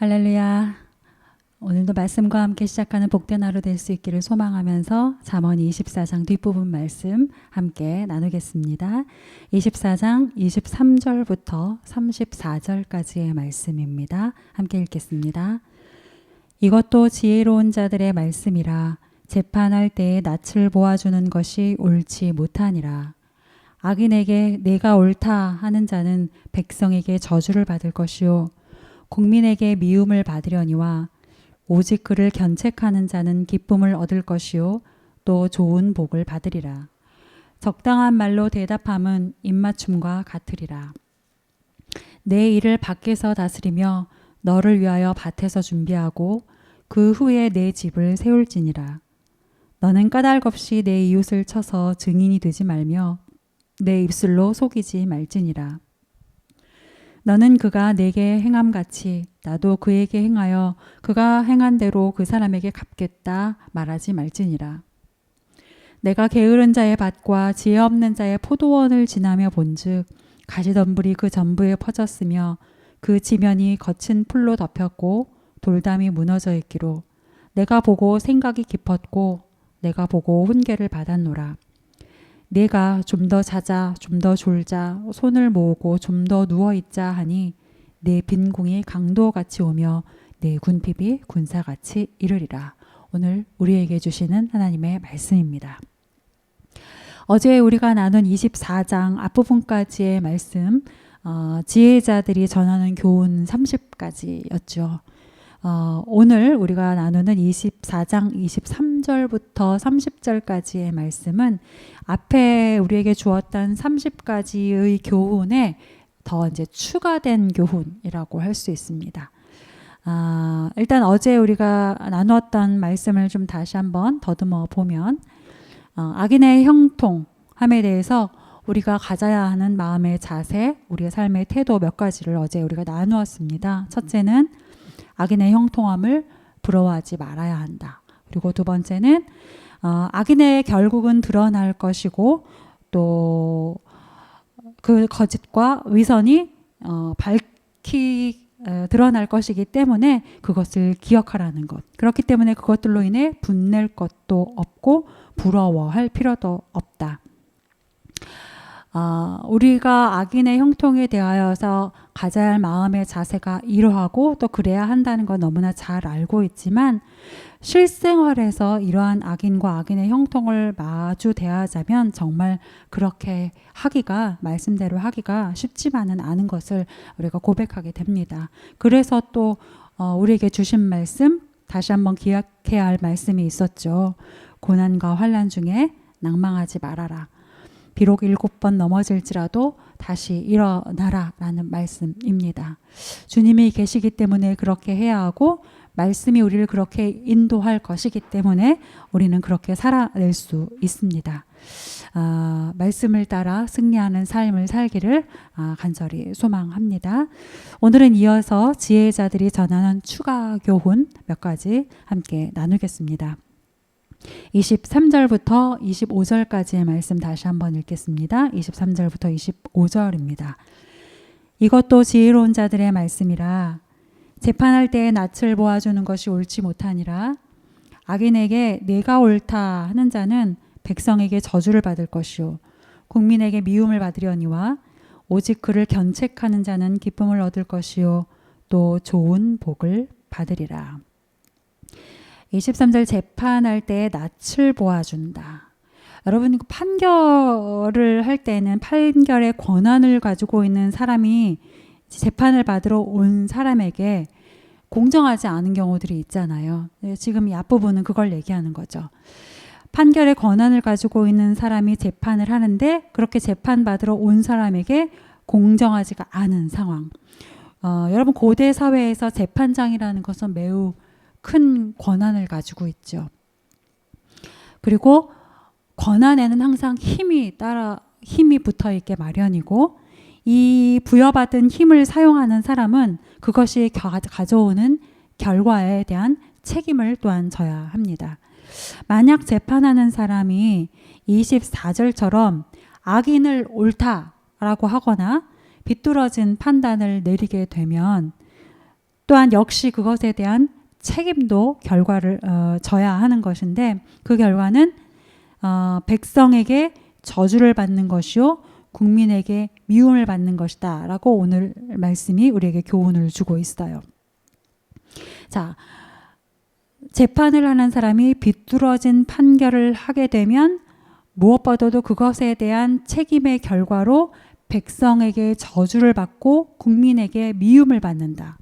할렐루야. 오늘도 말씀과 함께 시작하는 복된 하루 될 수 있기를 소망하면서 잠언 24장 뒷부분 말씀 함께 나누겠습니다. 24장 23절부터 34절까지의 말씀입니다. 함께 읽겠습니다. 이것도 지혜로운 자들의 말씀이라. 재판할 때에 낯을 보아주는 것이 옳지 못하니라. 악인에게 내가 옳다 하는 자는 백성에게 저주를 받을 것이요 국민에게 미움을 받으려니와 오직 그를 견책하는 자는 기쁨을 얻을 것이요 또 좋은 복을 받으리라. 적당한 말로 대답함은 입맞춤과 같으리라. 내 일을 밖에서 다스리며 너를 위하여 밭에서 준비하고 그 후에 내 집을 세울지니라. 너는 까닭없이 내 이웃을 쳐서 증인이 되지 말며 내 입술로 속이지 말지니라. 너는 그가 내게 행함같이 나도 그에게 행하여 그가 행한 대로 그 사람에게 갚겠다 말하지 말지니라. 내가 게으른 자의 밭과 지혜 없는 자의 포도원을 지나며 본즉 가시덤불이 그 전부에 퍼졌으며 그 지면이 거친 풀로 덮였고 돌담이 무너져 있기로 내가 보고 생각이 깊었고 내가 보고 훈계를 받았노라. 내가 좀 더 자자 좀 더 졸자 손을 모으고 좀 더 누워있자 하니 내 빈궁이 강도같이 오며 내 군핍이 군사같이 이르리라. 오늘 우리에게 주시는 하나님의 말씀입니다. 어제 우리가 나눈 24장 앞부분까지의 말씀, 지혜자들이 전하는 교훈 30까지였죠. 오늘 우리가 나누는 24장 23절부터 30절까지의 말씀은 앞에 우리에게 주었던 30가지의 교훈에 더 이제 추가된 교훈이라고 할 수 있습니다. 일단 어제 우리가 나누었던 말씀을 좀 다시 한번 더듬어 보면 악인의 형통함에 대해서 우리가 가져야 하는 마음의 자세, 우리의 삶의 태도 몇 가지를 어제 우리가 나누었습니다. 첫째는 악인의 형통함을 부러워하지 말아야 한다. 그리고 두 번째는 악인의 결국은 드러날 것이고 또 그 거짓과 위선이 드러날 것이기 때문에 그것을 기억하라는 것. 그렇기 때문에 그것들로 인해 분낼 것도 없고 부러워할 필요도 없다. 우리가 악인의 형통에 대하여서 가져야 할 마음의 자세가 이러하고 또 그래야 한다는 건 너무나 잘 알고 있지만 실생활에서 이러한 악인과 악인의 형통을 마주 대하자면 정말 그렇게 하기가, 말씀대로 하기가 쉽지만은 않은 것을 우리가 고백하게 됩니다. 그래서 또 우리에게 주신 말씀, 다시 한번 기억해야 할 말씀이 있었죠. 고난과 환난 중에 낭망하지 말아라. 비록 7번 넘어질지라도 다시 일어나라 라는 말씀입니다. 주님이 계시기 때문에 그렇게 해야 하고 말씀이 우리를 그렇게 인도할 것이기 때문에 우리는 그렇게 살아낼 수 있습니다. 말씀을 따라 승리하는 삶을 살기를 간절히 소망합니다. 오늘은 이어서 지혜자들이 전하는 추가 교훈 몇 가지 함께 나누겠습니다. 23절부터 25절까지의 말씀 다시 한번 읽겠습니다. 23절부터 25절입니다. 이것도 지혜로운 자들의 말씀이라. 재판할 때에 낯을 보아주는 것이 옳지 못하니라. 악인에게 내가 옳다 하는 자는 백성에게 저주를 받을 것이요 국민에게 미움을 받으려니와 오직 그를 견책하는 자는 기쁨을 얻을 것이요 또 좋은 복을 받으리라. 23절 재판할 때에 낯을 보아준다. 여러분 판결을 할 때는 판결의 권한을 가지고 있는 사람이 재판을 받으러 온 사람에게 공정하지 않은 경우들이 있잖아요. 지금 이 앞부분은 그걸 얘기하는 거죠. 판결의 권한을 가지고 있는 사람이 재판을 하는데 그렇게 재판받으러 온 사람에게 공정하지가 않은 상황. 여러분 고대 사회에서 재판장이라는 것은 매우 큰 권한을 가지고 있죠. 그리고 권한에는 항상 힘이 붙어 있게 마련이고 이 부여받은 힘을 사용하는 사람은 그것이 가져오는 결과에 대한 책임을 또한 져야 합니다. 만약 재판하는 사람이 24절처럼 악인을 옳다라고 하거나 비뚤어진 판단을 내리게 되면 또한 역시 그것에 대한 책임도 결과를 져야 하는 것인데 그 결과는 백성에게 저주를 받는 것이요 국민에게 미움을 받는 것이다 라고 오늘 말씀이 우리에게 교훈을 주고 있어요. 자, 재판을 하는 사람이 비뚤어진 판결을 하게 되면 무엇보다도 그것에 대한 책임의 결과로 백성에게 저주를 받고 국민에게 미움을 받는다.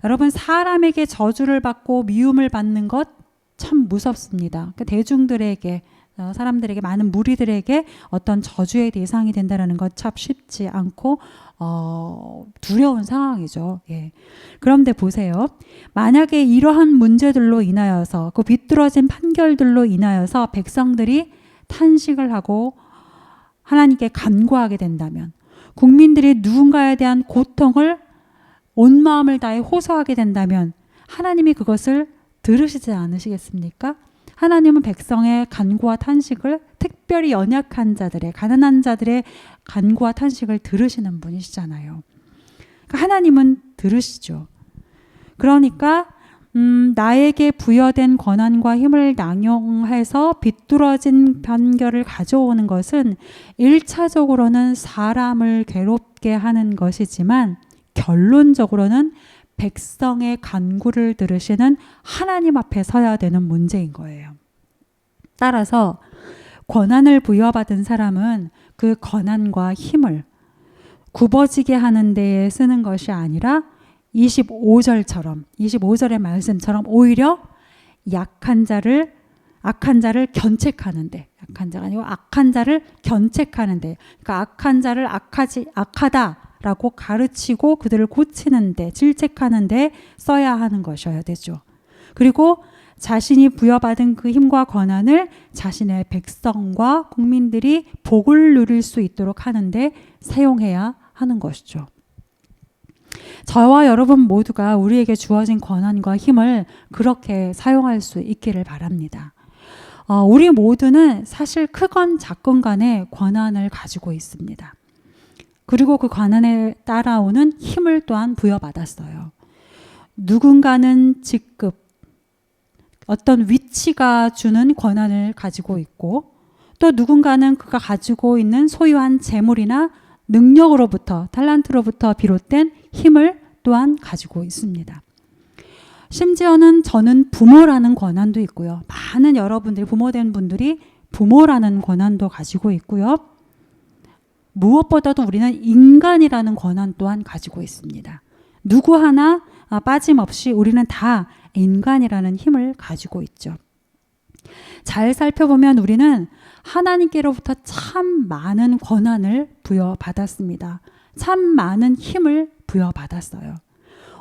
여러분, 사람에게 저주를 받고 미움을 받는 것 참 무섭습니다. 대중들에게, 사람들에게, 많은 무리들에게 어떤 저주의 대상이 된다는 것 참 쉽지 않고 두려운 상황이죠. 예. 그런데 보세요. 만약에 이러한 문제들로 인하여서 그 비뚤어진 판결들로 인하여서 백성들이 탄식을 하고 하나님께 간구하게 된다면, 국민들이 누군가에 대한 고통을 온 마음을 다해 호소하게 된다면 하나님이 그것을 들으시지 않으시겠습니까? 하나님은 백성의 간구와 탄식을, 특별히 연약한 자들의, 가난한 자들의 간구와 탄식을 들으시는 분이시잖아요. 그러니까 하나님은 들으시죠. 그러니까 나에게 부여된 권한과 힘을 남용해서 비뚤어진 판결을 가져오는 것은 1차적으로는 사람을 괴롭게 하는 것이지만 결론적으로는 백성의 간구를 들으시는 하나님 앞에 서야 되는 문제인 거예요. 따라서 권한을 부여받은 사람은 그 권한과 힘을 굽어지게 하는 데에 쓰는 것이 아니라 25절처럼, 25절의 말씀처럼 오히려 악한 자를 견책하는데, 약한 자가 아니고 악한 자를 견책하는데, 그러니까 악한 자를 악하다라고 가르치고 그들을 고치는데, 질책하는데 써야 하는 것이어야 되죠. 그리고 자신이 부여받은 그 힘과 권한을 자신의 백성과 국민들이 복을 누릴 수 있도록 하는데 사용해야 하는 것이죠. 저와 여러분 모두가 우리에게 주어진 권한과 힘을 그렇게 사용할 수 있기를 바랍니다. 우리 모두는 사실 크건 작건 간에 권한을 가지고 있습니다. 그리고 그 권한에 따라오는 힘을 또한 부여받았어요. 누군가는 직급, 어떤 위치가 주는 권한을 가지고 있고, 또 누군가는 그가 가지고 있는 소유한 재물이나 능력으로부터, 탤런트로부터 비롯된 힘을 또한 가지고 있습니다. 심지어는 저는 부모라는 권한도 있고요. 많은 여러분들이, 부모된 분들이 부모라는 권한도 가지고 있고요. 무엇보다도 우리는 인간이라는 권한 또한 가지고 있습니다. 누구 하나 빠짐없이 우리는 다 인간이라는 힘을 가지고 있죠. 잘 살펴보면 우리는 하나님께로부터 참 많은 권한을 부여받았습니다. 참 많은 힘을 부여받았어요.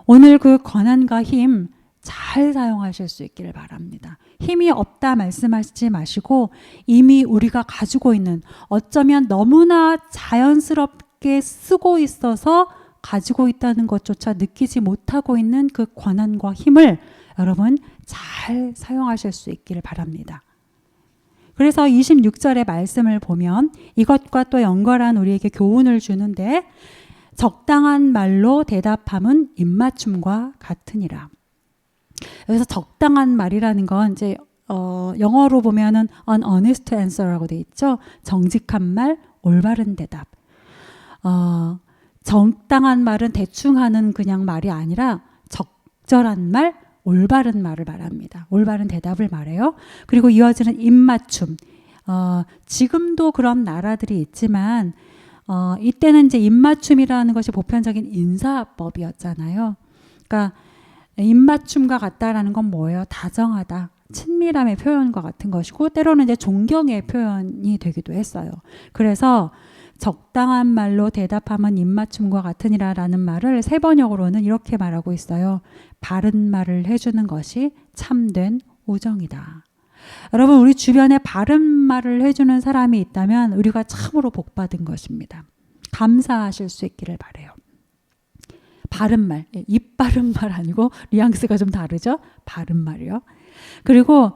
오늘 그 권한과 힘 잘 사용하실 수 있기를 바랍니다. 힘이 없다 말씀하시지 마시고 이미 우리가 가지고 있는, 어쩌면 너무나 자연스럽게 쓰고 있어서 가지고 있다는 것조차 느끼지 못하고 있는 그 권한과 힘을 여러분 잘 사용하실 수 있기를 바랍니다. 그래서 26절의 말씀을 보면 이것과 또 연결한 우리에게 교훈을 주는데, 적당한 말로 대답함은 입맞춤과 같으니라. 여기서 적당한 말이라는 건 이제 영어로 보면은 an honest answer라고 돼 있죠. 정직한 말, 올바른 대답. 적당한 말은 대충 하는 그냥 말이 아니라 적절한 말, 올바른 말을 말합니다. 올바른 대답을 말해요. 그리고 이어지는 입맞춤. 지금도 그런 나라들이 있지만 이때는 이제 입맞춤이라는 것이 보편적인 인사법이었잖아요. 그러니까 입맞춤과 같다라는 건 뭐예요? 다정하다, 친밀함의 표현과 같은 것이고, 때로는 이제 존경의 표현이 되기도 했어요. 그래서 적당한 말로 대답하면 입맞춤과 같으니라라는 말을 세번역으로는 이렇게 말하고 있어요. 바른 말을 해주는 것이 참된 우정이다. 여러분, 우리 주변에 바른 말을 해주는 사람이 있다면 우리가 참으로 복받은 것입니다. 감사하실 수 있기를 바라요. 바른 말, 입 바른 말 아니고 뉘앙스가 좀 다르죠? 바른 말이요. 그리고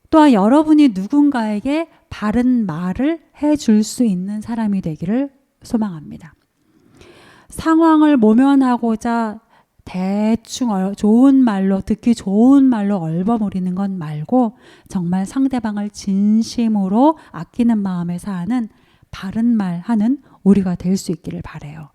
또한 여러분이 누군가에게 바른 말을 해줄 수 있는 사람이 되기를 소망합니다. 상황을 모면하고자 대충 좋은 말로, 듣기 좋은 말로 얼버무리는 건 말고 정말 상대방을 진심으로 아끼는 마음에서 하는 바른 말 하는 우리가 될 수 있기를 바라요.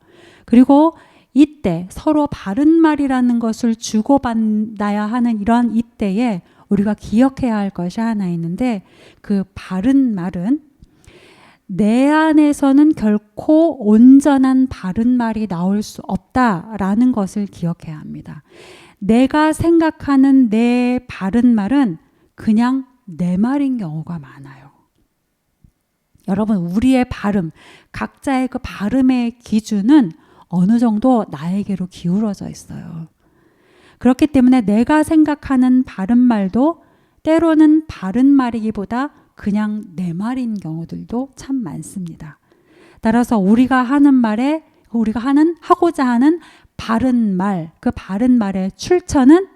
그리고 이때 서로 바른 말이라는 것을 주고받아야 하는 이러한 이때에 우리가 기억해야 할 것이 하나 있는데, 그 바른 말은 내 안에서는 결코 온전한 바른 말이 나올 수 없다라는 것을 기억해야 합니다. 내가 생각하는 내 바른 말은 그냥 내 말인 경우가 많아요. 여러분, 우리의 발음, 각자의 그 발음의 기준은 어느 정도 나에게로 기울어져 있어요. 그렇기 때문에 내가 생각하는 바른 말도 때로는 바른 말이기보다 그냥 내 말인 경우들도 참 많습니다. 따라서 우리가 하는 말에, 우리가 하고자 하는 바른 말, 그 바른 말의 출처는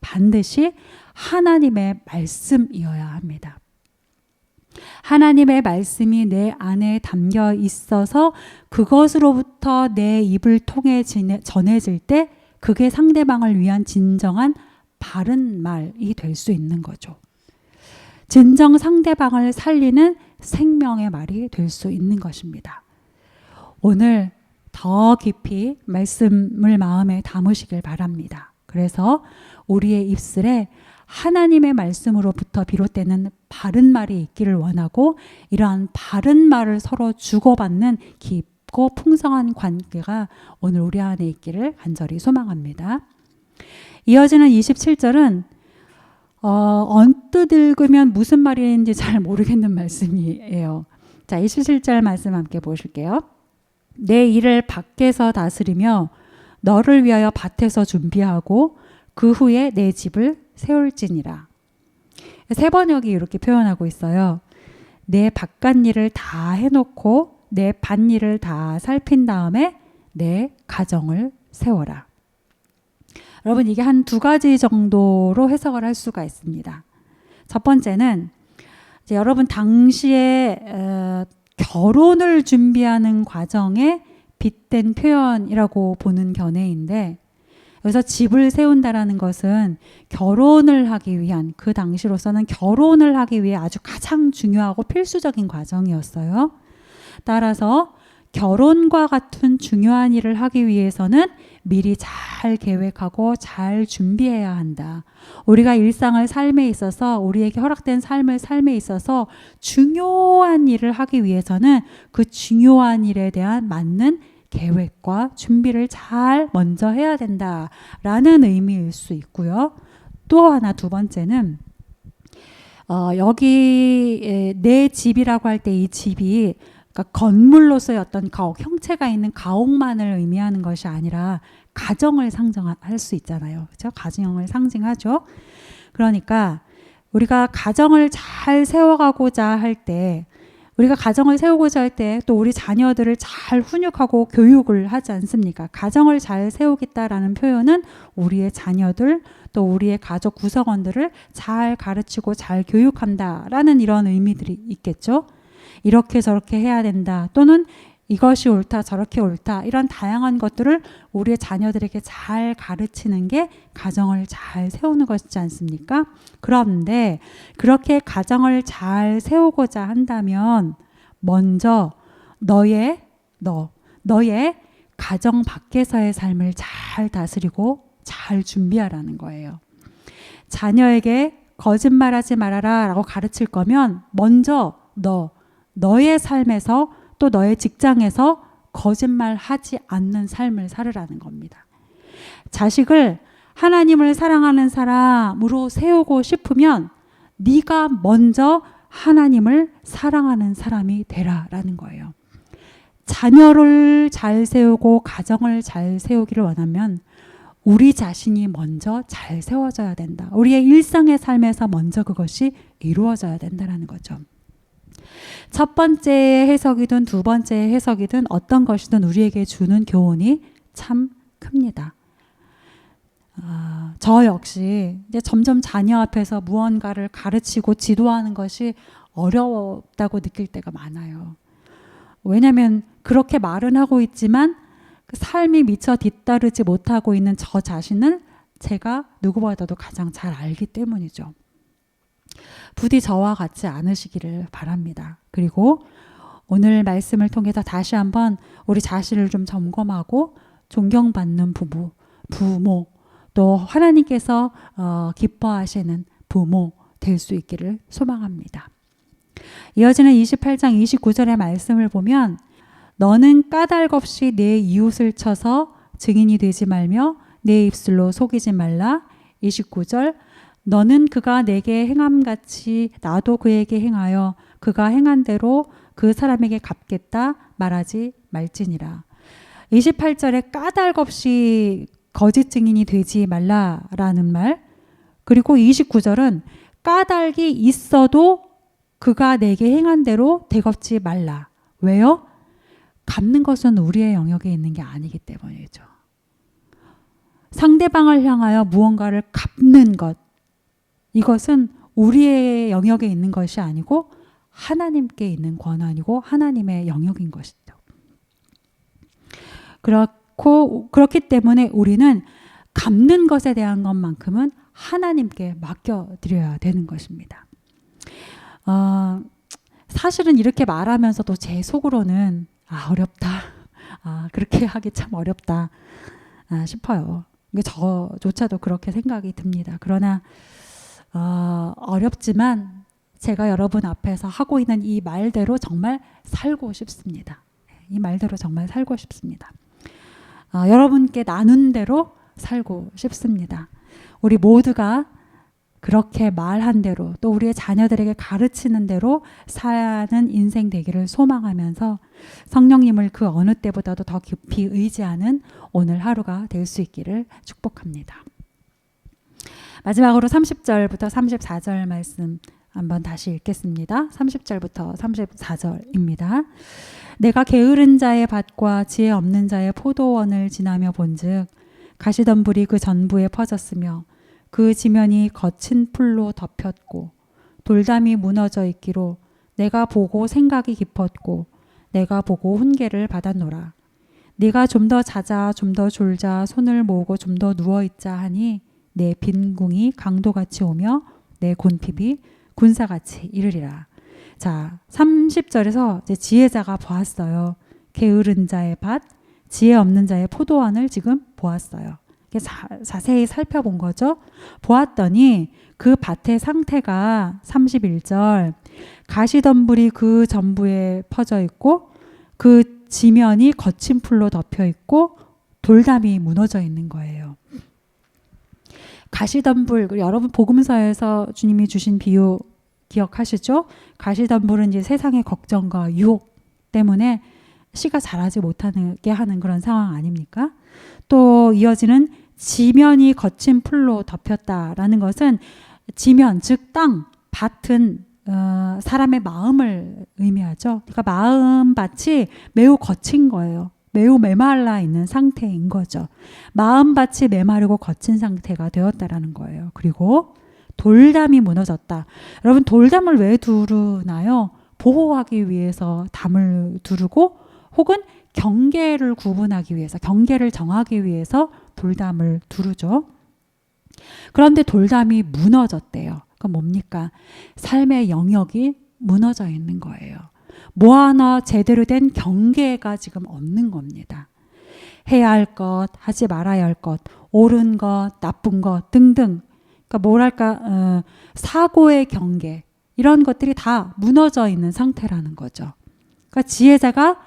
반드시 하나님의 말씀이어야 합니다. 하나님의 말씀이 내 안에 담겨 있어서 그것으로부터 내 입을 통해 전해질 때 그게 상대방을 위한 진정한 바른 말이 될 수 있는 거죠. 진정 상대방을 살리는 생명의 말이 될 수 있는 것입니다. 오늘 더 깊이 말씀을 마음에 담으시길 바랍니다. 그래서 우리의 입술에 하나님의 말씀으로부터 비롯되는 바른 말이 있기를 원하고, 이러한 바른 말을 서로 주고받는 깊고 풍성한 관계가 오늘 우리 안에 있기를 간절히 소망합니다. 이어지는 27절은 언뜻 읽으면 무슨 말인지 잘 모르겠는 말씀이에요. 자, 27절 말씀 함께 보실게요. 내 일을 밖에서 다스리며 너를 위하여 밭에서 준비하고 그 후에 내 집을 세울지니라. 세 번역이 이렇게 표현하고 있어요. 내 바깥 일을 다 해놓고 내 밭일을 다 살핀 다음에 내 가정을 세워라. 여러분, 이게 한 두 가지 정도로 해석을 할 수가 있습니다. 첫 번째는 이제 여러분 당시에 결혼을 준비하는 과정에 빗댄 표현이라고 보는 견해인데, 여기서 집을 세운다라는 것은 결혼을 하기 위한, 그 당시로서는 결혼을 하기 위해 아주 가장 중요하고 필수적인 과정이었어요. 따라서 결혼과 같은 중요한 일을 하기 위해서는 미리 잘 계획하고 잘 준비해야 한다. 우리가 일상을 삶에 있어서, 우리에게 허락된 삶에 있어서 중요한 일을 하기 위해서는 그 중요한 일에 대한 맞는 계획과 준비를 잘 먼저 해야 된다라는 의미일 수 있고요. 또 하나, 두 번째는 여기 내 집이라고 할 때 이 집이 그러니까 건물로서의 어떤 형체가 있는 가옥만을 의미하는 것이 아니라 가정을 상징할 수 있잖아요. 그렇죠? 가정을 상징하죠. 그러니까 우리가 가정을 잘 세워가고자 할 때, 우리가 가정을 세우고자 할 때 또 우리 자녀들을 잘 훈육하고 교육을 하지 않습니까? 가정을 잘 세우겠다라는 표현은 우리의 자녀들 또 우리의 가족 구성원들을 잘 가르치고 잘 교육한다라는 이런 의미들이 있겠죠. 이렇게 저렇게 해야 된다, 또는 이것이 옳다 저렇게 옳다, 이런 다양한 것들을 우리의 자녀들에게 잘 가르치는 게 가정을 잘 세우는 것이지 않습니까? 그런데 그렇게 가정을 잘 세우고자 한다면 먼저 너의 가정 밖에서의 삶을 잘 다스리고 잘 준비하라는 거예요. 자녀에게 거짓말하지 말아라 라고 가르칠 거면 먼저 너의 삶에서 또 너의 직장에서 거짓말하지 않는 삶을 살으라는 겁니다. 자식을 하나님을 사랑하는 사람으로 세우고 싶으면 네가 먼저 하나님을 사랑하는 사람이 되라라는 거예요. 자녀를 잘 세우고 가정을 잘 세우기를 원하면 우리 자신이 먼저 잘 세워져야 된다. 우리의 일상의 삶에서 먼저 그것이 이루어져야 된다는 거죠. 첫 번째 해석이든 두 번째 해석이든 어떤 것이든 우리에게 주는 교훈이 참 큽니다. 저 역시 이제 점점 자녀 앞에서 무언가를 가르치고 지도하는 것이 어렵다고 느낄 때가 많아요. 왜냐하면 그렇게 말은 하고 있지만 그 삶이 미처 뒤따르지 못하고 있는 저 자신을 제가 누구보다도 가장 잘 알기 때문이죠. 부디 저와 같지 않으시기를 바랍니다. 그리고 오늘 말씀을 통해서 다시 한번 우리 자신을 좀 점검하고 존경받는 부부, 부모, 또 하나님께서 기뻐하시는 부모 될 수 있기를 소망합니다. 이어지는 28장 29절의 말씀을 보면 너는 까닭 없이 내 이웃을 쳐서 증인이 되지 말며 내 입술로 속이지 말라. 29절 너는 그가 내게 행함같이 나도 그에게 행하여 그가 행한 대로 그 사람에게 갚겠다 말하지 말지니라. 28절에 까닭 없이 거짓 증인이 되지 말라라는 말, 그리고 29절은 까닭이 있어도 그가 내게 행한 대로 대갚지 말라. 왜요? 갚는 것은 우리의 영역에 있는 게 아니기 때문이죠. 상대방을 향하여 무언가를 갚는 것, 이것은 우리의 영역에 있는 것이 아니고 하나님께 있는 권한이고 하나님의 영역인 것이죠. 그렇기 때문에 우리는 갚는 것에 대한 것만큼은 하나님께 맡겨드려야 되는 것입니다. 사실은 이렇게 말하면서도 제 속으로는 어렵다. 그렇게 하기 참 어렵다 싶어요. 저조차도 그렇게 생각이 듭니다. 그러나 어렵지만 제가 여러분 앞에서 하고 있는 이 말대로 정말 살고 싶습니다. 이 말대로 정말 살고 싶습니다. 여러분께 나눈 대로 살고 싶습니다. 우리 모두가 그렇게 말한 대로 또 우리의 자녀들에게 가르치는 대로 사는 인생 되기를 소망하면서 성령님을 그 어느 때보다도 더 깊이 의지하는 오늘 하루가 될 수 있기를 축복합니다. 마지막으로 30절부터 34절 말씀 한번 다시 읽겠습니다. 30절부터 34절입니다. 내가 게으른 자의 밭과 지혜 없는 자의 포도원을 지나며 본즉 가시덤불이 그 전부에 퍼졌으며 그 지면이 거친 풀로 덮였고 돌담이 무너져 있기로 내가 보고 생각이 깊었고 내가 보고 훈계를 받았노라. 네가 좀 더 자자 좀 더 졸자 손을 모으고 좀 더 누워있자 하니 내 빈궁이 강도같이 오며 내 곤핍이 군사같이 이르리라. 자, 30절에서 이제 지혜자가 보았어요. 게으른 자의 밭, 지혜 없는 자의 포도원을 지금 보았어요. 자세히 살펴본 거죠. 보았더니 그 밭의 상태가 31절 가시덤불이 그 전부에 퍼져 있고 그 지면이 거친 풀로 덮여 있고 돌담이 무너져 있는 거예요. 가시덤불, 여러분 복음서에서 주님이 주신 비유 기억하시죠? 가시덤불은 이제 세상의 걱정과 유혹 때문에 씨가 자라지 못하게 하는 그런 상황 아닙니까? 또 이어지는 지면이 거친 풀로 덮였다라는 것은 지면, 즉 땅, 밭은 사람의 마음을 의미하죠. 그러니까 마음밭이 매우 거친 거예요. 매우 메말라 있는 상태인 거죠. 마음밭이 메마르고 거친 상태가 되었다라는 거예요. 그리고 돌담이 무너졌다. 여러분 돌담을 왜 두르나요? 보호하기 위해서 담을 두르고 혹은 경계를 구분하기 위해서, 경계를 정하기 위해서 돌담을 두르죠. 그런데 돌담이 무너졌대요. 그건 뭡니까? 삶의 영역이 무너져 있는 거예요. 뭐 하나 제대로 된 경계가 지금 없는 겁니다. 해야 할 것, 하지 말아야 할 것, 옳은 것, 나쁜 것 등등. 그러니까 뭐랄까 사고의 경계 이런 것들이 다 무너져 있는 상태라는 거죠. 그러니까 지혜자가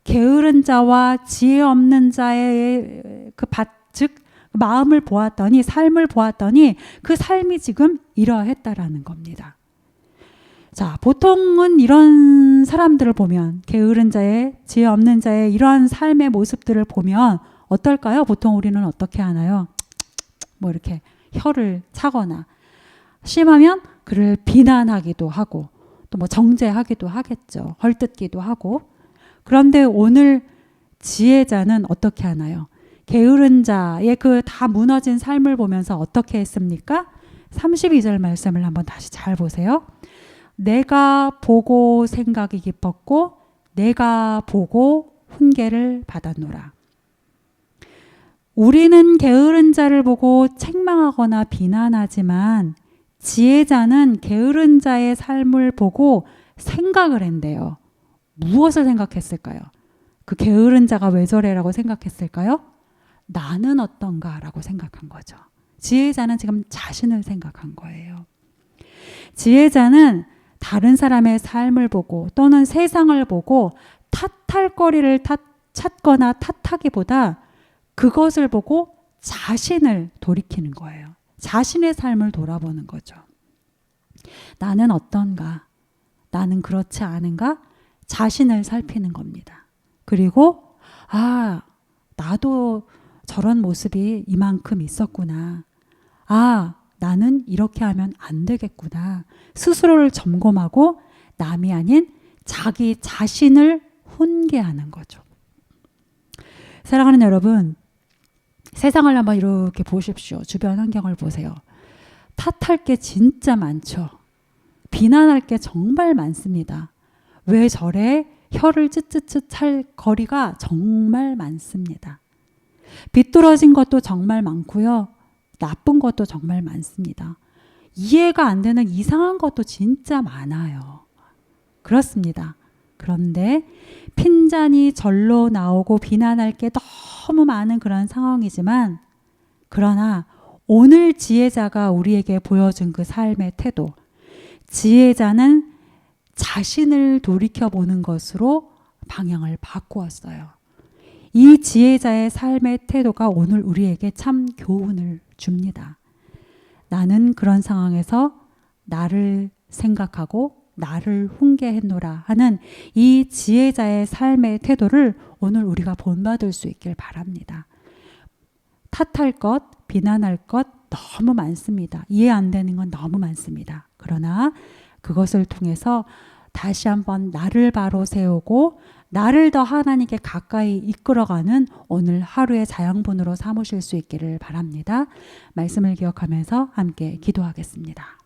게으른 자와 지혜 없는 자의 그 밭, 즉 마음을 보았더니, 삶을 보았더니 그 삶이 지금 이러했다라는 겁니다. 자, 보통은 이런 사람들을 보면, 게으른 자의, 지혜 없는 자의 이러한 삶의 모습들을 보면 어떨까요? 보통 우리는 어떻게 하나요? 뭐 이렇게 혀를 차거나, 심하면 그를 비난하기도 하고 또 뭐 정죄하기도 하겠죠. 헐뜯기도 하고. 그런데 오늘 지혜자는 어떻게 하나요? 게으른 자의 그 다 무너진 삶을 보면서 어떻게 했습니까? 32절 말씀을 한번 다시 잘 보세요. 내가 보고 생각이 깊었고 내가 보고 훈계를 받았노라. 우리는 게으른 자를 보고 책망하거나 비난하지만 지혜자는 게으른 자의 삶을 보고 생각을 한대요. 무엇을 생각했을까요? 그 게으른 자가 왜 저래라고 생각했을까요? 나는 어떤가 라고 생각한 거죠. 지혜자는 지금 자신을 생각한 거예요. 지혜자는 다른 사람의 삶을 보고 또는 세상을 보고 탓할 거리를 찾거나 탓하기보다 그것을 보고 자신을 돌이키는 거예요. 자신의 삶을 돌아보는 거죠. 나는 어떤가? 나는 그렇지 않은가? 자신을 살피는 겁니다. 그리고 나도 저런 모습이 이만큼 있었구나. 나는 이렇게 하면 안 되겠구나. 스스로를 점검하고 남이 아닌 자기 자신을 훈계하는 거죠. 사랑하는 여러분, 세상을 한번 이렇게 보십시오. 주변 환경을 보세요. 탓할 게 진짜 많죠. 비난할 게 정말 많습니다. 왜 저래? 혀를 쯧쯧쯧 할 거리가 정말 많습니다. 비뚤어진 것도 정말 많고요. 나쁜 것도 정말 많습니다. 이해가 안 되는 이상한 것도 진짜 많아요. 그렇습니다. 그런데 핀잔이 절로 나오고 비난할 게 너무 많은 그런 상황이지만, 그러나 오늘 지혜자가 우리에게 보여준 그 삶의 태도, 지혜자는 자신을 돌이켜보는 것으로 방향을 바꾸었어요. 이 지혜자의 삶의 태도가 오늘 우리에게 참 교훈을 줍니다. 나는 그런 상황에서 나를 생각하고 나를 훈계했노라 하는 이 지혜자의 삶의 태도를 오늘 우리가 본받을 수 있길 바랍니다. 탓할 것, 비난할 것 너무 많습니다. 이해 안 되는 건 너무 많습니다. 그러나 그것을 통해서 다시 한번 나를 바로 세우고 나를 더 하나님께 가까이 이끌어가는 오늘 하루의 자양분으로 삼으실 수 있기를 바랍니다. 말씀을 기억하면서 함께 기도하겠습니다.